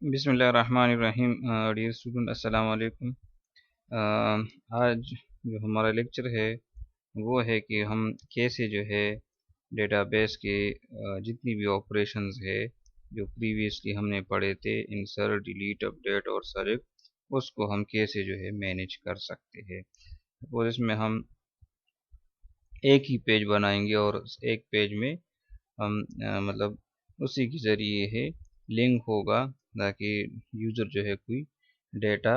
बिस्मिल्लाहिर्रहमानिर्रहीम। Dear student, अस्सलाम वालेकुम। आज जो हमारा लेक्चर है वो है कि हम कैसे जो है डेटाबेस के जितनी भी ऑपरेशंस है जो प्रीवियसली हमने पढ़े थे, इंसर्ट, डिलीट, अपडेट और सेलेक्ट, उसको हम कैसे जो है मैनेज कर सकते हैं। और इसमें हम एक ही पेज बनाएंगे और एक पेज में हम मतलब उसी के ज़रिए है लिंक होगा ताकि यूज़र जो है कोई डेटा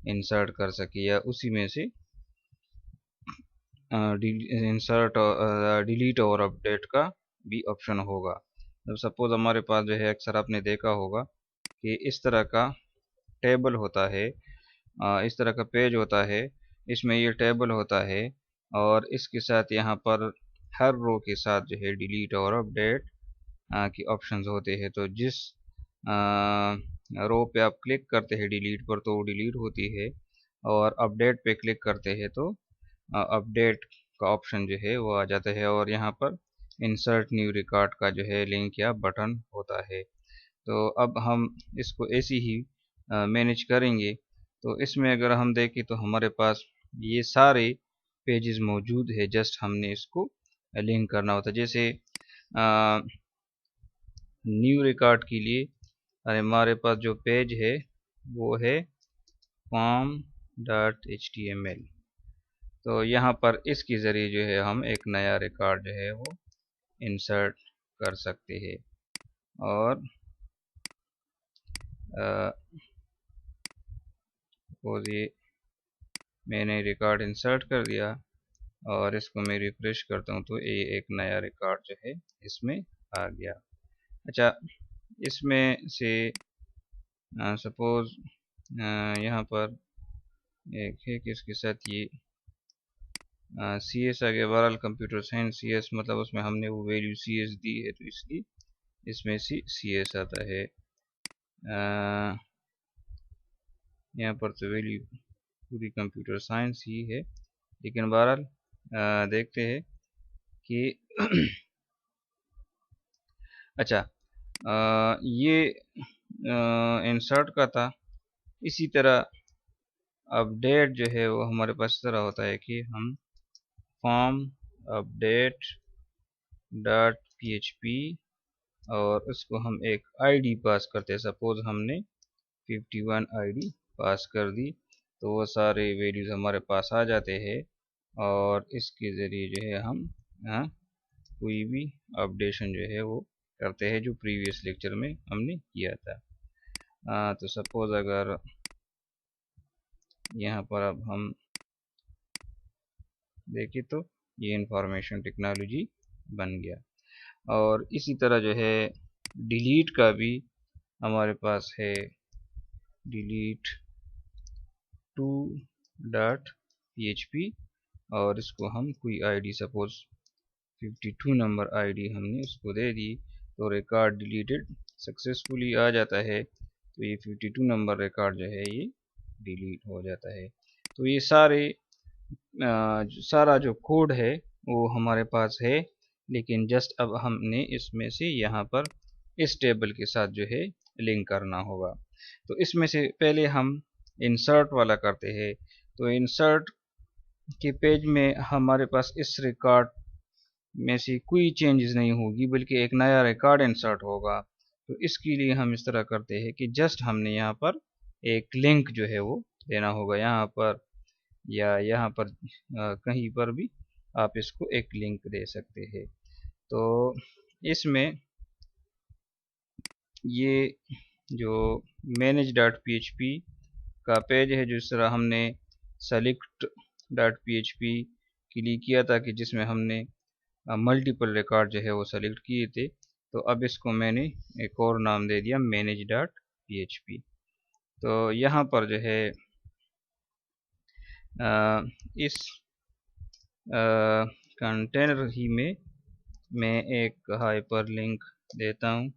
इंसर्ट कर सके या उसी में से इंसर्ट डिलीट और अपडेट का भी ऑप्शन होगा। जब सपोज़ हमारे पास जो है, अक्सर आपने देखा होगा कि इस तरह का टेबल होता है, इस तरह का पेज होता है, इसमें ये टेबल होता है और इसके साथ यहाँ पर हर रो के साथ जो है डिलीट और अपडेट की ऑप्शंस होते हैं। तो जिस रो पे आप क्लिक करते हैं डिलीट पर तो वो डिलीट होती है, और अपडेट पे क्लिक करते हैं तो अपडेट का ऑप्शन जो है वो आ जाता है, और यहाँ पर इंसर्ट न्यू रिकॉर्ड का जो है लिंक या बटन होता है। तो अब हम इसको ऐसे ही मैनेज करेंगे। तो इसमें अगर हम देखें तो हमारे पास ये सारे पेजेस मौजूद है, जस्ट हमने इसको लिंक करना होता है। जैसे न्यू रिकॉर्ड के लिए हमारे पास जो पेज है वो है form.html। तो यहाँ पर इसके ज़रिए जो है हम एक नया रिकॉर्ड जो है वो इंसर्ट कर सकते हैं। और सपोज ये मैंने रिकॉर्ड इंसर्ट कर दिया और इसको मैं रिफ्रेश करता हूँ तो ये एक नया रिकॉर्ड जो है इसमें आ गया। अच्छा, इसमें से सपोज यहाँ पर एक है कि इसके साथ ये सी एस आ गया, बहरहाल कंप्यूटर साइंस सी एस, मतलब उसमें हमने वो वैल्यू सी एस दी है तो इसलिए इसमें सी एस आता है। यहाँ पर तो वैल्यू पूरी कंप्यूटर साइंस ही है, लेकिन बहरहाल देखते हैं कि अच्छा, ये इंसर्ट का था। इसी तरह अपडेट जो है वो हमारे पास इस तरह होता है कि हम फॉर्म अपडेट डॉट php और उसको हम एक आईडी पास करते हैं। सपोज हमने 51 आईडी पास कर दी तो वो सारे वैल्यूज़ हमारे पास आ जाते हैं, और इसके ज़रिए जो है हम कोई भी अपडेशन जो है वो करते हैं जो प्रीवियस लेक्चर में हमने किया था। तो सपोज अगर यहाँ पर अब हम देखें तो ये इंफॉर्मेशन टेक्नोलॉजी बन गया। और इसी तरह जो है डिलीट का भी हमारे पास है, डिलीट टू डॉट php, और इसको हम कोई आईडी सपोज 52 नंबर आईडी हमने उसको दे दी तो रिकॉर्ड डिलीटेड सक्सेसफुली आ जाता है। तो ये 52 नंबर रिकॉर्ड जो है ये डिलीट हो जाता है। तो ये सारा जो कोड है वो हमारे पास है, लेकिन जस्ट अब हमने इसमें से यहाँ पर इस टेबल के साथ जो है लिंक करना होगा। तो इसमें से पहले हम इंसर्ट वाला करते हैं। तो इंसर्ट के पेज में हमारे पास इस रिकॉर्ड में से कोई चेंजेस नहीं होगी, बल्कि एक नया रिकॉर्ड इंसर्ट होगा। तो इसके लिए हम इस तरह करते हैं कि जस्ट हमने यहाँ पर एक लिंक जो है वो देना होगा, यहाँ पर या यहाँ पर कहीं पर भी आप इसको एक लिंक दे सकते हैं। तो इसमें ये जो manage.php का पेज है, जिस तरह हमने select.php के लिए किया था कि जिसमें हमने मल्टीपल रिकॉर्ड जो है वो सेलेक्ट किए थे, तो अब इसको मैंने एक और नाम दे दिया manage.php। तो यहाँ पर जो है इस कंटेनर ही में मैं एक हाइपर लिंक देता हूँ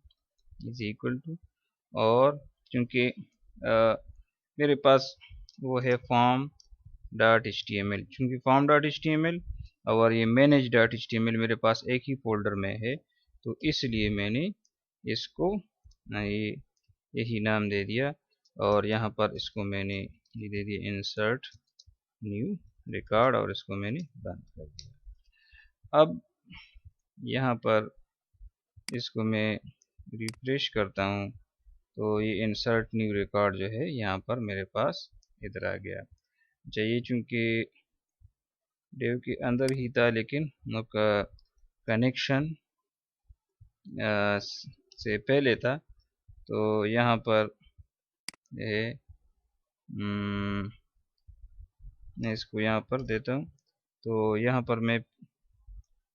इज इक्वल टू, और चूँकि मेरे पास वो है form.html, चूँकि form.html और ये manage.html मेरे पास एक ही फोल्डर में है, तो इसलिए मैंने इसको ये यही नाम दे दिया और यहाँ पर इसको मैंने ये दे दिया इंसर्ट न्यू रिकॉर्ड और इसको मैंने बंद कर दिया। अब यहाँ पर इसको मैं रिफ्रेश करता हूँ तो ये इंसर्ट न्यू रिकॉर्ड जो है यहाँ पर मेरे पास इधर आ गया। चाहिए चूँकि डेव के अंदर ही था लेकिन उनका कनेक्शन से पहले था तो यहाँ पर ये मैं इसको यहाँ पर देता हूँ तो यहाँ पर मैं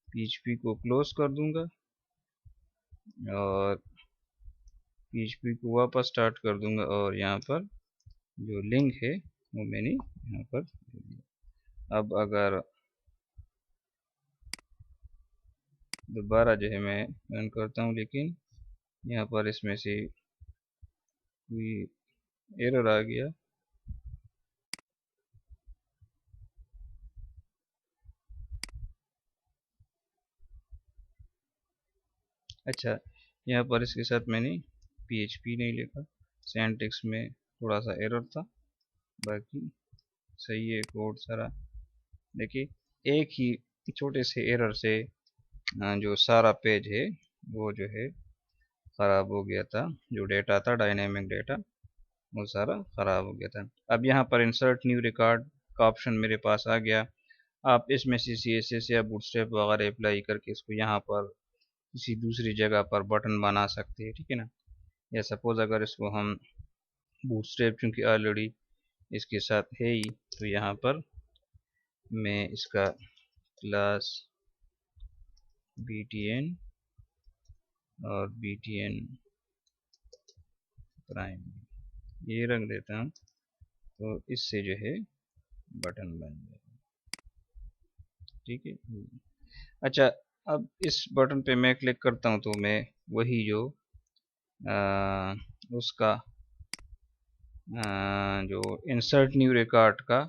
PHP को क्लोज कर दूंगा और PHP को वापस स्टार्ट कर दूंगा और यहाँ पर जो लिंक है वो मैंने यहाँ पर दे दिया। अब अगर दोबारा जो है मैं रन करता हूँ लेकिन यहाँ पर इसमें से कोई एरर आ गया। अच्छा, यहाँ पर इसके साथ मैंने PHP नहीं लिखा, सिंटैक्स में थोड़ा सा एरर था, बाकी सही है कोड सारा। देखिए एक ही छोटे से एरर से जो सारा पेज है वो जो है ख़राब हो गया था। जो डेटा था डायनेमिक डेटा वो सारा ख़राब हो गया था। अब यहाँ पर इंसर्ट न्यू रिकॉर्ड का ऑप्शन मेरे पास आ गया। आप इसमें से CSS या बूटस्ट्रैप वगैरह अप्लाई करके इसको यहाँ पर किसी दूसरी जगह पर बटन बना सकते हैं, ठीक है ना। या सपोज अगर इसको हम बूटस्ट्रैप चूँकि ऑलरेडी इसके साथ है ही तो यहाँ पर मैं इसका क्लास btn और btn प्राइम ये रख देता हूँ तो इससे जो है बटन बन जाएगा, ठीक है। अच्छा, अब इस बटन पे मैं क्लिक करता हूँ तो मैं वही जो उसका जो इंसर्ट न्यू रिकॉर्ड का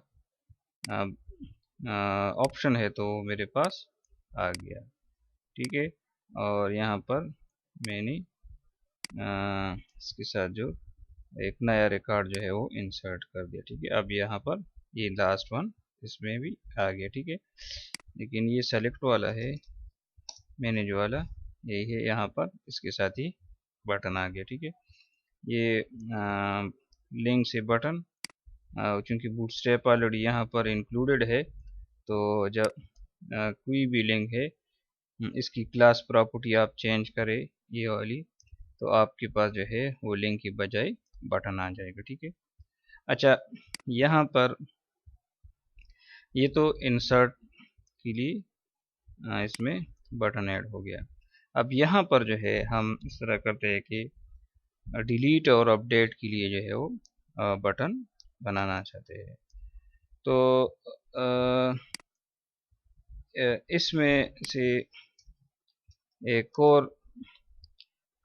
ऑप्शन है तो मेरे पास आ गया, ठीक है। और यहाँ पर मैंने इसके साथ जो एक नया रिकॉर्ड जो है वो इंसर्ट कर दिया, ठीक है। अब यहाँ पर ये लास्ट वन इसमें भी आ गया, ठीक है। लेकिन ये सेलेक्ट वाला है मैनेज वाला यही है, यहाँ पर इसके साथ ही बटन आ गया, ठीक है। ये लिंक से बटन चूँकि बूटस्ट्रैप ऑलरेडी यहाँ पर इंक्लूडेड है तो जब कोई भी लिंक है इसकी क्लास प्रॉपर्टी आप चेंज करें ये वाली तो आपके पास जो है वो लिंक की बजाय बटन आ जाएगा, ठीक है। अच्छा, यहाँ पर ये तो इंसर्ट के लिए इसमें बटन ऐड हो गया। अब यहाँ पर जो है हम इस तरह करते हैं कि डिलीट और अपडेट के लिए जो है वो बटन बनाना चाहते हैं तो इसमें से एक और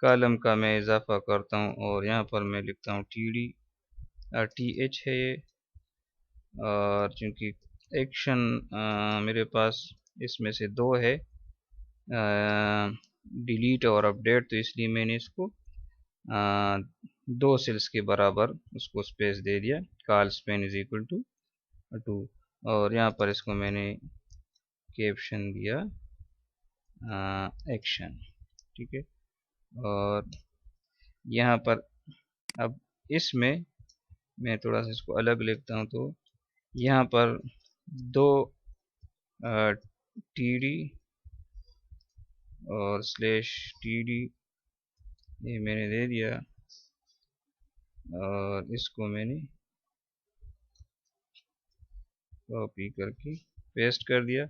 कॉलम का मैं इजाफा करता हूँ और यहाँ पर मैं लिखता हूँ TH है ये। और चूँकि एक्शन मेरे पास इसमें से दो है डिलीट और अपडेट तो इसलिए मैंने इसको दो सेल्स के बराबर उसको स्पेस दे दिया, call span is equal to 2 और यहाँ पर इसको मैंने कैप्शन दिया एक्शन, ठीक है। और यहाँ पर अब इसमें मैं थोड़ा सा इसको अलग लिखता हूँ तो यहाँ पर दो TD और /TD ये मैंने दे दिया और इसको मैंने कॉपी करके पेस्ट कर दिया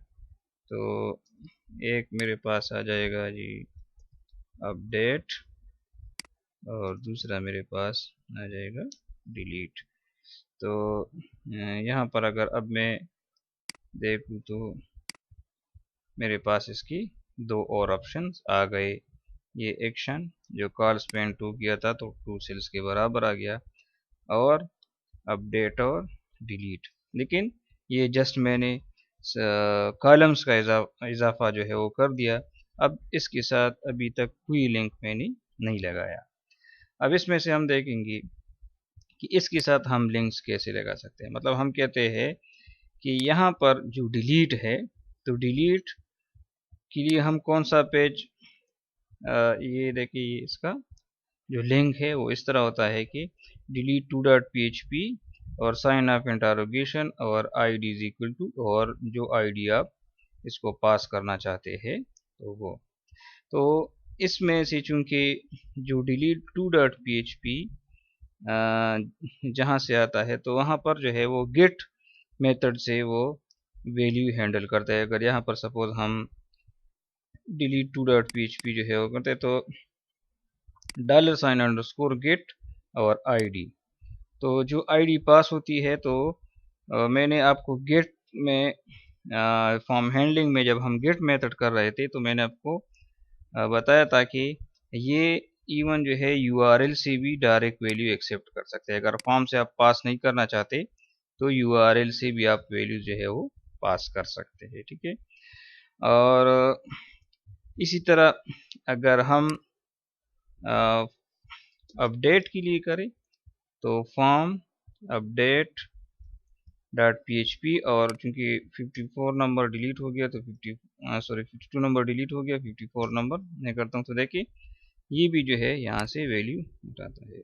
तो एक मेरे पास आ जाएगा जी अपडेट और दूसरा मेरे पास आ जाएगा डिलीट। तो यहाँ पर अगर अब मैं देखूँ तो मेरे पास इसकी दो और ऑप्शंस आ गए। ये एक्शन जो कॉल स्पेन 2 किया था तो 2 सेल्स के बराबर आ गया और अपडेट और डिलीट, लेकिन ये जस्ट मैंने कॉलम्स का इजाफा जो है वो कर दिया। अब इसके साथ अभी तक कोई लिंक मैंने नहीं लगाया। अब इसमें से हम देखेंगे कि इसके साथ हम लिंक्स कैसे लगा सकते हैं। मतलब हम कहते हैं कि यहाँ पर जो डिलीट है, तो डिलीट के लिए हम कौन सा पेज, ये देखिए इसका जो लिंक है वो इस तरह होता है कि delete to डॉट php और साइन ऑफ इंटरोगेशन और id इज इक्वल टू, और जो id आप इसको पास करना चाहते हैं तो वो, तो इसमें से चूंकि जो delete to डॉट php जहाँ से आता है तो वहाँ पर जो है वो गेट मेथड से वो वैल्यू हैंडल करता है। अगर यहाँ पर सपोज हम delete to डॉट php जो है वो करते हैं तो $_गेट और आईडी, तो जो आईडी पास होती है तो मैंने आपको गेट में फॉर्म हैंडलिंग में जब हम गेट मेथड कर रहे थे तो मैंने आपको बताया था कि ये इवन जो है यूआरएल से भी डायरेक्ट वैल्यू एक्सेप्ट कर सकते हैं। अगर फॉर्म से आप पास नहीं करना चाहते तो यूआरएल से भी आप वैल्यू जो है वो पास कर सकते हैं, ठीक है। और इसी तरह अगर हम अपडेट के लिए करें तो फॉर्म अपडेट डॉट php, और चूंकि 54 नंबर डिलीट हो गया तो 52 नंबर डिलीट हो गया, 54 नंबर मैं करता हूँ तो देखिए ये भी जो है यहाँ से वैल्यू उठाता है।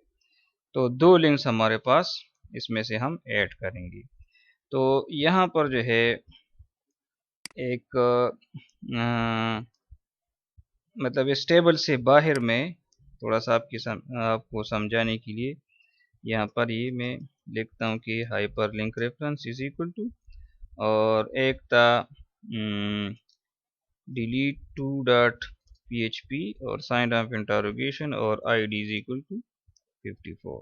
तो दो लिंक्स हमारे पास इसमें से हम ऐड करेंगे। तो यहाँ पर जो है एक मतलब इस टेबल से बाहर में थोड़ा सा आपको समझाने के लिए यहाँ पर ये मैं लिखता हूँ कि hyperlink reference is equal to, और एक था delete to डॉट php और साइन ऑफ इंटरोगेशन और id इज इक्वल टू 54,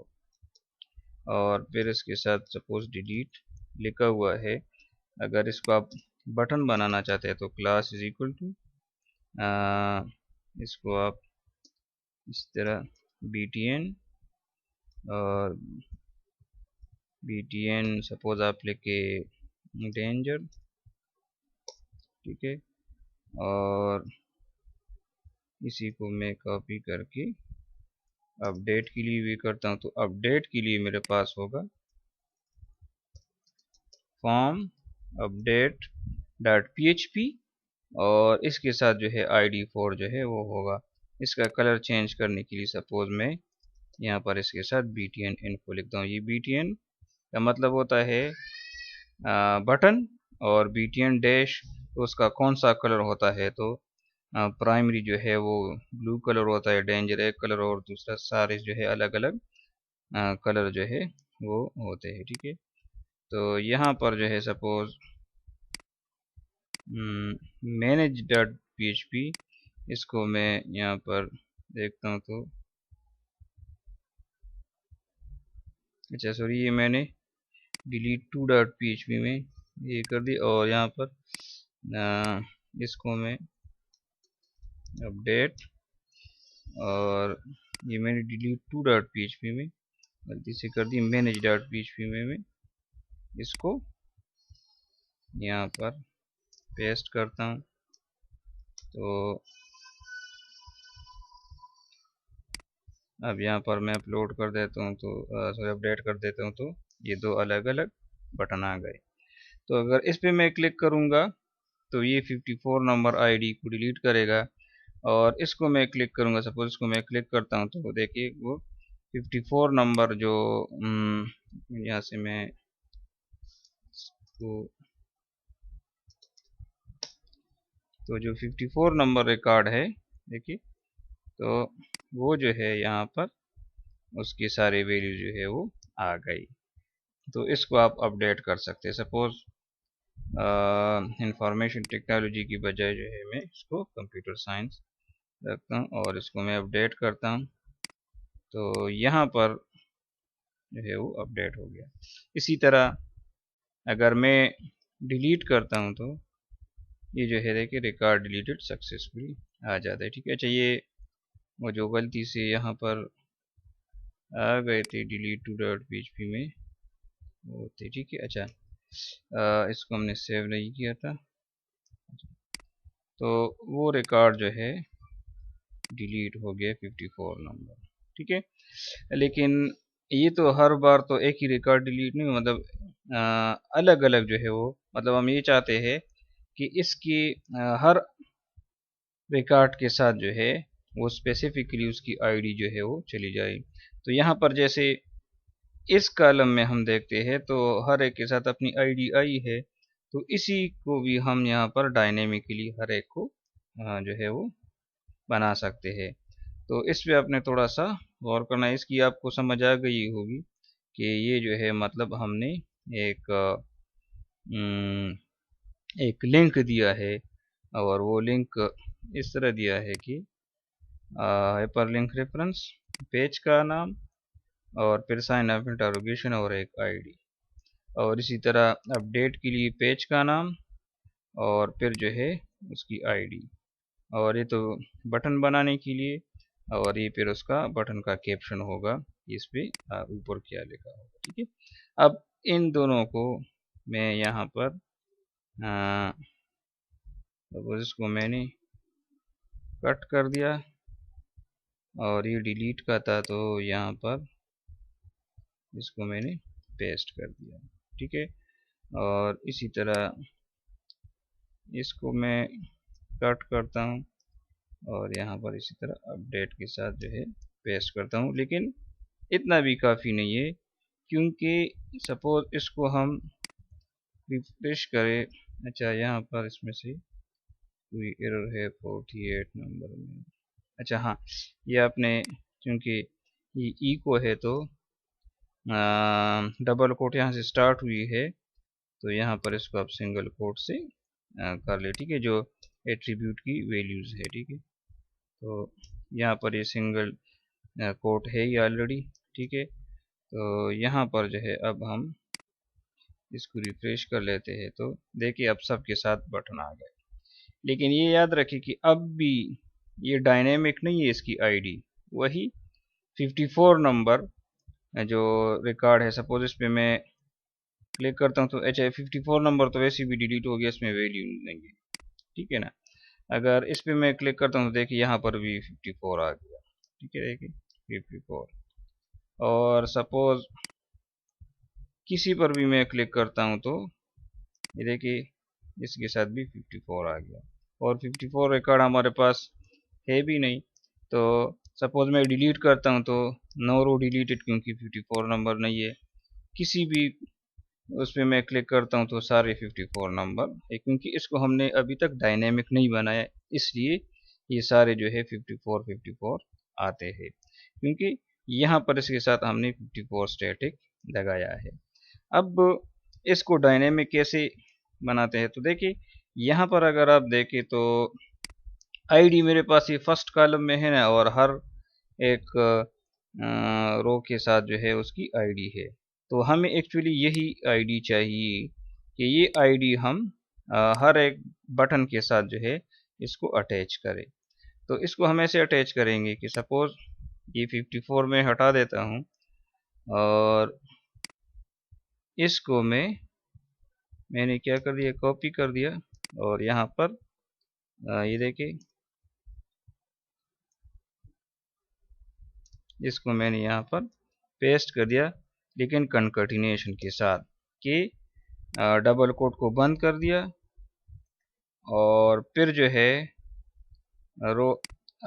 और फिर इसके साथ सपोज डिलीट लिखा हुआ है। अगर इसको आप बटन बनाना चाहते हैं तो क्लास इज इक्वल टू, इसको आप इस तरह btn, और btn सपोज आप लिखे डेंजर, ठीक है, और इसी को मैं कॉपी करके अपडेट के लिए भी करता हूँ। तो अपडेट के लिए मेरे पास होगा फॉर्म अपडेट डॉट php, और इसके साथ जो है id4 जो है वो होगा। इसका कलर चेंज करने के लिए सपोज मैं यहाँ पर इसके साथ btn इनको लिखता हूँ। ये btn का मतलब होता है बटन, और btn डैश तो उसका कौन सा कलर होता है, तो प्राइमरी जो है वो ब्लू कलर होता है, डेंजर एक कलर, और दूसरा सारे जो है अलग अलग कलर जो है वो होते हैं, ठीक है। तो यहाँ पर जो है सपोज मैनेज डॉट php, इसको मैं यहाँ पर देखता हूँ तो अच्छा सॉरी, ये मैंने delete to डॉट php में ये कर दी, और यहाँ पर इसको मैं अपडेट, और ये मैंने delete to डॉट php में गलती से कर दी मैनेज डॉट php में मैं इसको यहाँ पर पेस्ट करता हूँ। तो अब यहाँ पर मैं अपलोड कर देता हूँ तो सॉरी अपडेट कर देता हूँ तो ये दो अलग अलग बटन आ गए। तो अगर इस पे मैं क्लिक करूँगा तो ये 54 नंबर आईडी को डिलीट करेगा, और इसको मैं क्लिक करूँगा, सपोज इसको मैं क्लिक करता हूँ तो देखिए वो 54 नंबर जो यहाँ से मैं तो जो 54 नंबर रिकॉर्ड है देखिए, तो वो जो है यहाँ पर उसकी सारी वैल्यू जो है वो आ गई। तो इसको आप अपडेट कर सकते हैं। सपोज इंफॉर्मेशन टेक्नोलॉजी की बजाय जो है मैं इसको कंप्यूटर साइंस रखता हूँ, और इसको मैं अपडेट करता हूँ तो यहाँ पर जो है वो अपडेट हो गया। इसी तरह अगर मैं डिलीट करता हूँ तो ये जो है देखिए रिकॉर्ड डिलीटेड सक्सेसफुली आ जाता है, ठीक है। अच्छा ये वो जो गलती से यहाँ पर आ गए थे delete to डॉट php में वो थे, ठीक है। अच्छा इसको हमने सेव नहीं किया था, तो वो रिकॉर्ड जो है डिलीट हो गया 54 नंबर, ठीक है। लेकिन ये तो हर बार तो एक ही रिकॉर्ड डिलीट नहीं, मतलब अलग अलग जो है वो, मतलब हम ये चाहते हैं कि इसकी हर रिकॉर्ड के साथ जो है वो स्पेसिफिकली उसकी आईडी जो है वो चली जाए। तो यहाँ पर जैसे इस कॉलम में हम देखते हैं तो हर एक के साथ अपनी आईडी आई है, तो इसी को भी हम यहाँ पर डायनेमिकली हर एक को जो है वो बना सकते हैं। तो इस पे आपने थोड़ा सा गौर करना है, इसकी आपको समझ आ गई होगी कि ये जो है मतलब हमने एक एक लिंक दिया है, और वो लिंक इस तरह दिया है कि हाइपर लिंक रेफरेंस, पेज का नाम, और फिर साइन ऑफ इंटरोगेशन और एक आईडी, और इसी तरह अपडेट के लिए पेज का नाम और फिर जो है उसकी आईडी, और ये तो बटन बनाने के लिए, और ये फिर उसका बटन का कैप्शन होगा, इस पे ऊपर क्या लिखा होगा। ठीक है, अब इन दोनों को मैं यहाँ पर सपोज इसको मैंने कट कर दिया और ये डिलीट का था, तो यहाँ पर इसको मैंने पेस्ट कर दिया। ठीक है, और इसी तरह इसको मैं कट करता हूँ और यहाँ पर इसी तरह अपडेट के साथ जो है पेस्ट करता हूँ। लेकिन इतना भी काफ़ी नहीं है, क्योंकि सपोज इसको हम रिफ्रेश करें, अच्छा यहाँ पर इसमें से कोई एरर है 48 नंबर में, अच्छा हाँ, ये आपने क्योंकि ये इको है तो डबल कोट यहाँ से स्टार्ट हुई है, तो यहाँ पर इसको आप सिंगल कोट से कर ले। ठीक है, जो एट्रीब्यूट की वैल्यूज़ है। ठीक है, तो यहाँ पर ये सिंगल कोट है ये ऑलरेडी। ठीक है, तो यहाँ पर जो है अब हम इसको रिफ्रेश कर लेते हैं, तो देखिए अब सबके साथ बटन आ गए। लेकिन ये याद रखिए कि अब भी ये डायनेमिक नहीं है, इसकी आईडी वही 54 नंबर जो रिकॉर्ड है। सपोज इस पे मैं क्लिक करता हूँ तो अच्छा 54 नंबर तो वैसे भी डिलीट हो गया, इसमें वैल्यू नहीं है। ठीक है ना, अगर इस पे मैं क्लिक करता हूँ तो देखिए यहाँ पर भी 54 आ गया। ठीक है, देखिए 54, और सपोज किसी पर भी मैं क्लिक करता हूँ तो ये देखिए इसके साथ भी 54 आ गया, और 54 रिकॉर्ड हमारे पास है भी नहीं। तो सपोज मैं डिलीट करता हूँ तो नो रो डिलीटेड, क्योंकि 54 नंबर नहीं है। किसी भी उस पर मैं क्लिक करता हूँ तो सारे 54 नंबर है, क्योंकि इसको हमने अभी तक डायनेमिक नहीं बनाया, इसलिए ये सारे जो है 54 आते हैं, क्योंकि यहाँ पर इसके साथ हमने 54 स्टैटिक लगाया है। अब इसको डायनेमिक कैसे बनाते हैं, तो देखिए यहाँ पर अगर आप देखें तो आईडी मेरे पास ये फर्स्ट कॉलम में है ना, और हर एक रो के साथ जो है उसकी आईडी है। तो हमें एक्चुअली यही आईडी चाहिए कि ये आईडी हम हर एक बटन के साथ जो है इसको अटैच करें। तो इसको हम ऐसे अटैच करेंगे कि सपोज ये 54 में हटा देता हूँ, और इसको मैंने क्या कर दिया, कॉपी कर दिया, और यहाँ पर ये देखिए इसको मैंने यहाँ पर पेस्ट कर दिया, लेकिन कनकटिनेशन के साथ कि डबल कोट को बंद कर दिया, और फिर जो है रो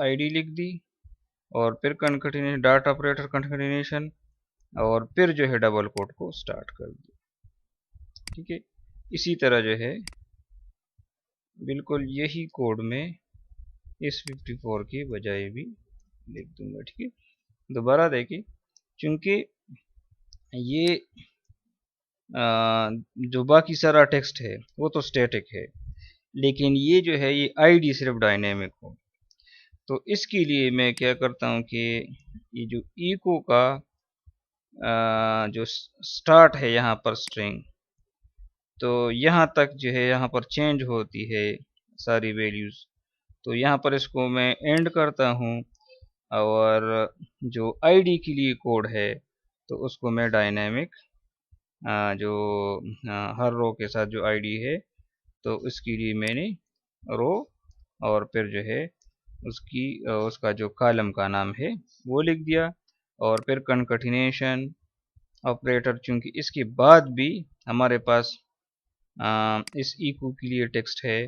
आईडी लिख दी, और फिर कनकटिनेशन डॉट ऑपरेटर कनकटिनेशन, और फिर जो है डबल कोट को स्टार्ट कर दिया। ठीक है, इसी तरह जो है बिल्कुल यही कोड में इस 54 की बजाय भी लिख दूंगा। ठीक है, दोबारा देखिए, क्योंकि ये जो बाकी सारा टेक्स्ट है वो तो स्टैटिक है, लेकिन ये जो है ये आईडी सिर्फ डायनेमिक हो। तो इसके लिए मैं क्या करता हूँ कि ये जो इको का जो स्टार्ट है यहाँ पर स्ट्रिंग, तो यहाँ तक जो है यहाँ पर चेंज होती है सारी वैल्यूज़, तो यहाँ पर इसको मैं एंड करता हूँ, और जो आईडी के लिए कोड है तो उसको मैं डायनेमिक जो हर रो के साथ जो आईडी है तो उसके लिए मैंने रो और फिर जो है उसका जो कॉलम का नाम है वो लिख दिया, और फिर कंकटिनेशन ऑपरेटर, चूंकि इसके बाद भी हमारे पास इस इको के लिए टेक्स्ट है,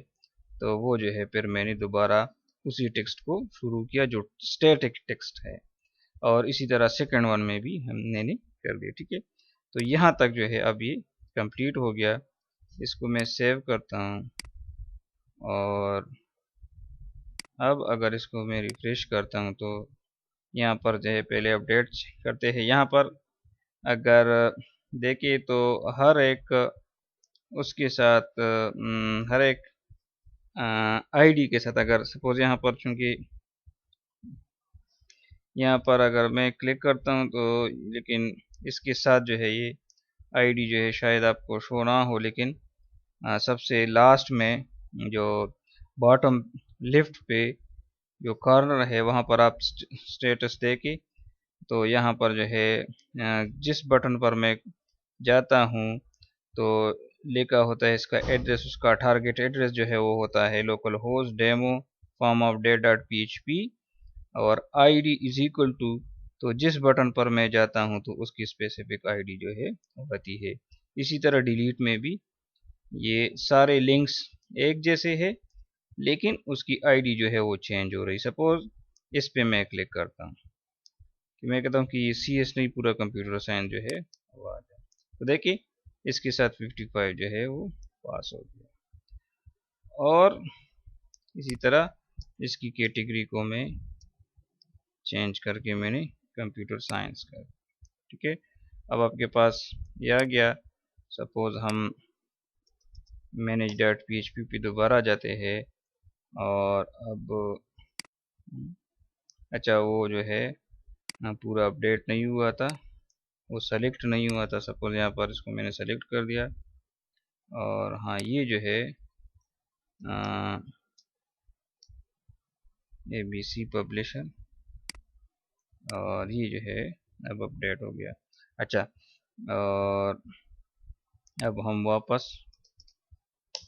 तो वो जो है फिर मैंने दोबारा उसी टेक्स्ट को शुरू किया जो स्टैटिक टेक्स्ट है, और इसी तरह सेकंड वन में भी हमने कर दिया। ठीक है, तो यहाँ तक जो है अब ये कंप्लीट हो गया। इसको मैं सेव करता हूँ, और अब अगर इसको मैं रिफ्रेश करता हूँ तो यहाँ पर जो है पहले अपडेट करते हैं। यहाँ पर अगर देखिए तो हर एक उसके साथ हर एक आईडी के साथ, अगर सपोज यहाँ पर चूंकि यहाँ पर अगर मैं क्लिक करता हूँ तो, लेकिन इसके साथ जो है ये आईडी जो है शायद आपको शो ना हो, लेकिन सबसे लास्ट में जो बॉटम लेफ्ट पे जो कॉर्नर है वहाँ पर आप स्टेटस देके, तो यहाँ पर जो है जिस बटन पर मैं जाता हूँ तो लिखा होता है इसका एड्रेस, उसका टारगेट एड्रेस जो है वो होता है local host demo form of day dot php, और आईडी इज इक्वल टू, तो जिस बटन पर मैं जाता हूँ तो उसकी स्पेसिफिक आईडी जो है होती है। इसी तरह डिलीट में भी ये सारे लिंक्स एक जैसे है, लेकिन उसकी आईडी जो है वो चेंज हो रही। सपोज इस पे मैं क्लिक करता हूँ कि मैं कहता हूँ कि ये CS नहीं, पूरा कंप्यूटर साइंस जो है वो आ जाए, तो देखिए इसके साथ 55 जो है वो पास हो गया। और इसी तरह इसकी कैटेगरी को मैं चेंज करके मैंने कंप्यूटर साइंस कर, ठीक है। अब आपके पास ये आ गया। सपोज हम मैनेज डॉट PHP पे दोबारा जाते हैं, और अब अच्छा वो जो है पूरा अपडेट नहीं हुआ था, वो सेलेक्ट नहीं हुआ था। सपोज यहाँ पर इसको मैंने सेलेक्ट कर दिया, और हाँ ये जो है ABC पब्लिशर, और ये जो है अब अपडेट हो गया। अच्छा, और अब हम वापस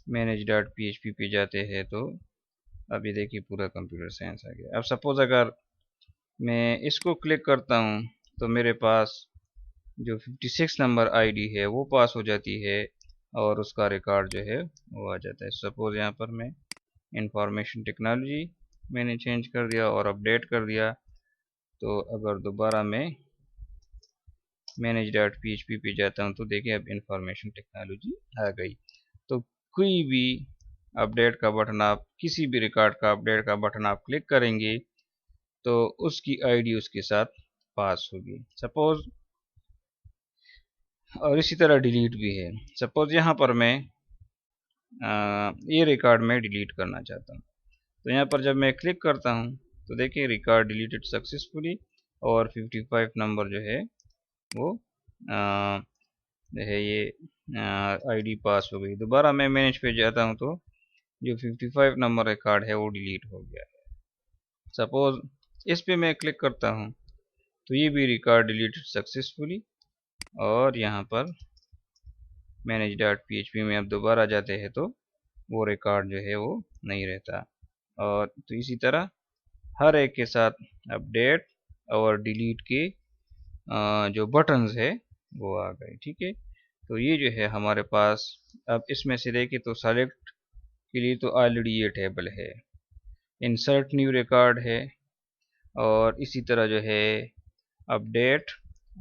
मैनेज डॉट PHP पे जाते हैं, तो अब ये देखिए पूरा कंप्यूटर साइंस आ गया। अब सपोज अगर मैं इसको क्लिक करता हूँ तो मेरे पास जो 56 नंबर आईडी है वो पास हो जाती है, और उसका रिकॉर्ड जो है वो आ जाता है। सपोज यहाँ पर मैं इंफॉर्मेशन टेक्नोलॉजी मैंने चेंज कर दिया और अपडेट कर दिया, तो अगर दोबारा मैं मैनेज डॉट PHP पे जाता हूँ तो देखिए अब इंफॉर्मेशन टेक्नोलॉजी आ गई। तो कोई भी अपडेट का बटन, आप किसी भी रिकॉर्ड का अपडेट का बटन आप क्लिक करेंगे तो उसकी आईडी उसके साथ पास होगी। सपोज, और इसी तरह डिलीट भी है। सपोज यहाँ पर मैं ये रिकॉर्ड में डिलीट करना चाहता हूँ, तो यहाँ पर जब मैं क्लिक करता हूँ तो देखिए रिकॉर्ड डिलीटेड सक्सेसफुली, और 55 नंबर जो है वो जो है ये आईडी पास हो गई। दोबारा मैं मैनेज पे जाता हूँ तो जो 55 नंबर रिकॉर्ड है वो डिलीट हो गया है। सपोज इस पे मैं क्लिक करता हूँ तो ये भी रिकॉर्ड डिलीटेड सक्सेसफुली, और यहाँ पर मैनेज डॉट PHP में अब दोबारा जाते हैं तो वो रिकॉर्ड जो है वो नहीं रहता। और तो इसी तरह हर एक के साथ अपडेट और डिलीट के जो बटन्स है वो आ गए। ठीक है, तो ये जो है हमारे पास, अब इसमें से देखें तो सेलेक्ट के लिए तो ऑलरेडी ये टेबल है, इंसर्ट न्यू रिकॉर्ड है, और इसी तरह जो है अपडेट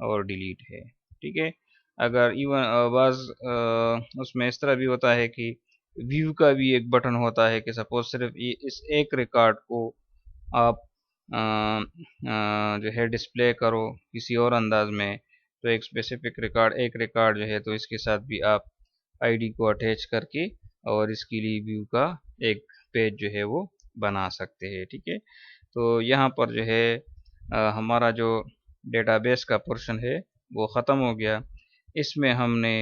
और डिलीट है। ठीक है, अगर इवन बाज उसमें इस तरह भी होता है कि व्यू का भी एक बटन होता है कि सपोज सिर्फ इस एक रिकॉर्ड को आप जो है डिस्प्ले करो किसी और अंदाज में, तो एक स्पेसिफिक रिकॉर्ड, एक रिकॉर्ड जो है तो इसके साथ भी आप आईडी को अटैच करके और इसके लिए व्यू का एक पेज जो है वो बना सकते हैं। ठीक है, तो यहाँ पर जो है हमारा जो डेटाबेस का पोर्शन है वो ख़त्म हो गया। इसमें हमने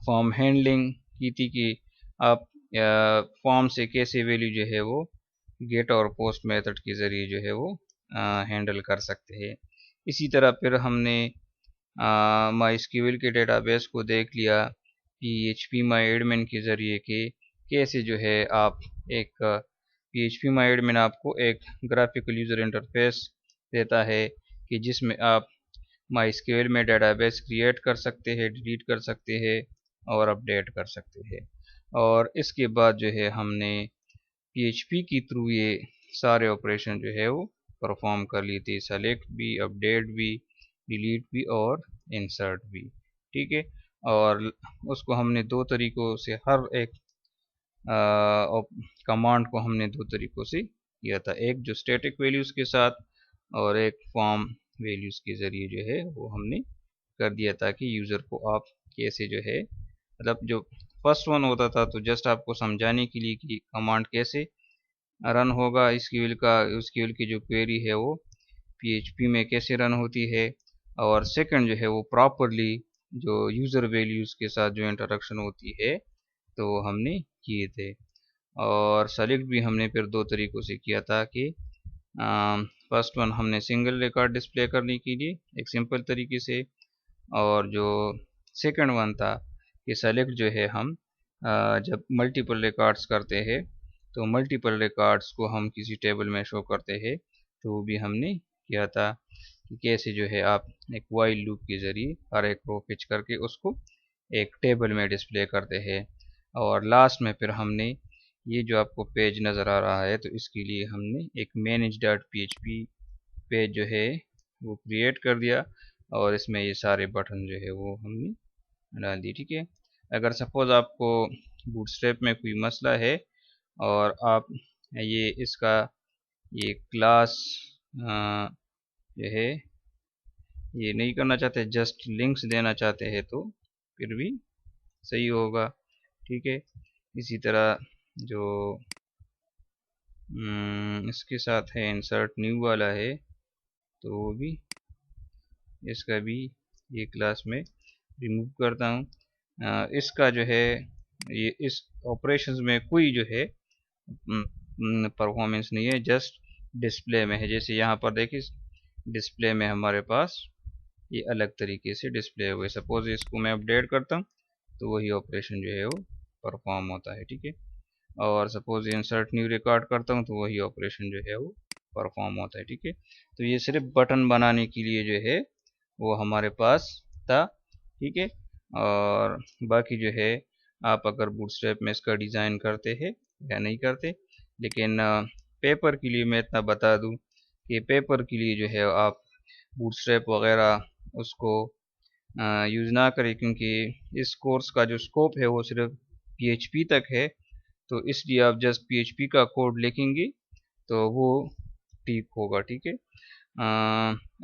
फॉर्म हैंडलिंग की थी कि आप फॉर्म से कैसे वैल्यू जो है वो गेट और पोस्ट मेथड के ज़रिए जो है वो हैंडल कर सकते हैं। इसी तरह फिर हमने MySQL के डेटाबेस को देख लिया PHP MyAdmin के ज़रिए कि कैसे जो है आप एक PHP MyAdmin आपको एक ग्राफिकल यूज़र इंटरफेस देता है कि जिसमें आप MySQL में डेटाबेस क्रिएट कर सकते हैं, डिलीट कर सकते हैं और अपडेट कर सकते हैं। और इसके बाद जो है हमने PHP के थ्रू ये सारे ऑपरेशन जो है वो परफॉर्म कर लिए थे, सेलेक्ट भी, अपडेट भी, डिलीट भी और इंसर्ट भी। ठीक है, और उसको हमने दो तरीकों से, हर एक कमांड को हमने दो तरीकों से किया था, एक जो स्टैटिक वैल्यूज़ के साथ और एक फॉर्म वैल्यूज़ के ज़रिए जो है वो हमने कर दिया, ताकि यूज़र को आप कैसे जो है, मतलब जो फर्स्ट वन होता था तो जस्ट आपको समझाने के लिए कि कमांड कैसे रन होगा, SQL की जो क्वेरी है वो PHP में कैसे रन होती है, और सेकंड जो है वो प्रॉपरली जो यूज़र वैल्यूज़ के साथ जो इंटरेक्शन होती है तो वो हमने किए थे। और सेलेक्ट भी हमने फिर दो तरीक़ों से किया था कि फर्स्ट वन हमने सिंगल रिकॉर्ड डिस्प्ले करने के लिए एक सिंपल तरीके से, और जो सेकंड वन था कि सेलेक्ट जो है हम जब मल्टीपल रिकॉर्ड्स करते हैं तो मल्टीपल रिकॉर्ड्स को हम किसी टेबल में शो करते हैं, तो वो भी हमने किया था कि कैसे जो है आप एक वाइल लूप के ज़रिए हर एक रो फिच करके उसको एक टेबल में डिस्प्ले करते हैं। और लास्ट में फिर हमने ये जो आपको पेज नज़र आ रहा है तो इसके लिए हमने एक manage.php पेज जो है वो क्रिएट कर दिया, और इसमें ये सारे बटन जो है वो हमने डाल दिए। ठीक है, अगर सपोज़ आपको बूटस्ट्रैप में कोई मसला है और आप ये इसका ये क्लास जो है ये नहीं करना चाहते, जस्ट लिंक्स देना चाहते हैं, तो फिर भी सही होगा। ठीक है, इसी तरह जो इसके साथ है इंसर्ट न्यू वाला है तो वो भी, इसका भी ये क्लास में रिमूव करता हूँ। इसका जो है ये इस ऑपरेशंस में कोई जो है परफॉर्मेंस नहीं है, जस्ट डिस्प्ले में है। जैसे यहाँ पर देखिए डिस्प्ले में हमारे पास ये अलग तरीके से डिस्प्ले हुए, सपोज इसको मैं अपडेट करता हूँ तो वही ऑपरेशन जो है वो परफॉर्म होता है। ठीक है, और सपोज इंसर्ट न्यू रिकॉर्ड करता हूँ तो वही ऑपरेशन जो है वो परफॉर्म होता है। ठीक है, तो ये सिर्फ बटन बनाने के लिए जो है वो हमारे पास था। ठीक है, और बाकी जो है आप अगर बूटस्ट्रैप में इसका डिज़ाइन करते हैं या नहीं करते, लेकिन पेपर के लिए मैं इतना बता दूं कि पेपर के लिए जो है आप बूटस्ट्रैप वगैरह उसको यूज़ ना करें, क्योंकि इस कोर्स का जो स्कोप है वो सिर्फ PHP तक है, तो इसलिए आप जस्ट PHP का कोड लिखेंगे तो वो ठीक होगा। ठीक है,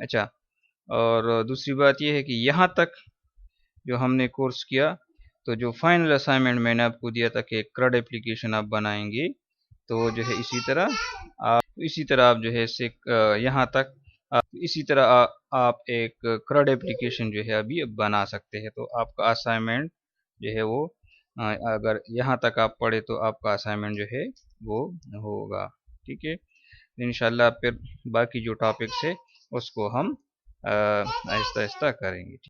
अच्छा, और दूसरी बात ये है कि यहाँ तक जो हमने कोर्स किया, तो जो फाइनल असाइनमेंट मैंने आपको दिया था कि CRUD एप्लीकेशन आप बनाएंगे, तो जो है इसी तरह आप जो है इससे यहाँ तक इसी तरह आप एक CRUD एप्लीकेशन जो है अभी बना सकते हैं। तो आपका असाइनमेंट जो है वो अगर यहाँ तक आप पढ़े तो आपका असाइनमेंट जो है वो होगा। ठीक है, इंशाल्लाह फिर बाकी जो टॉपिक्स है उसको हम आहिस्ता आहिस्ता करेंगे।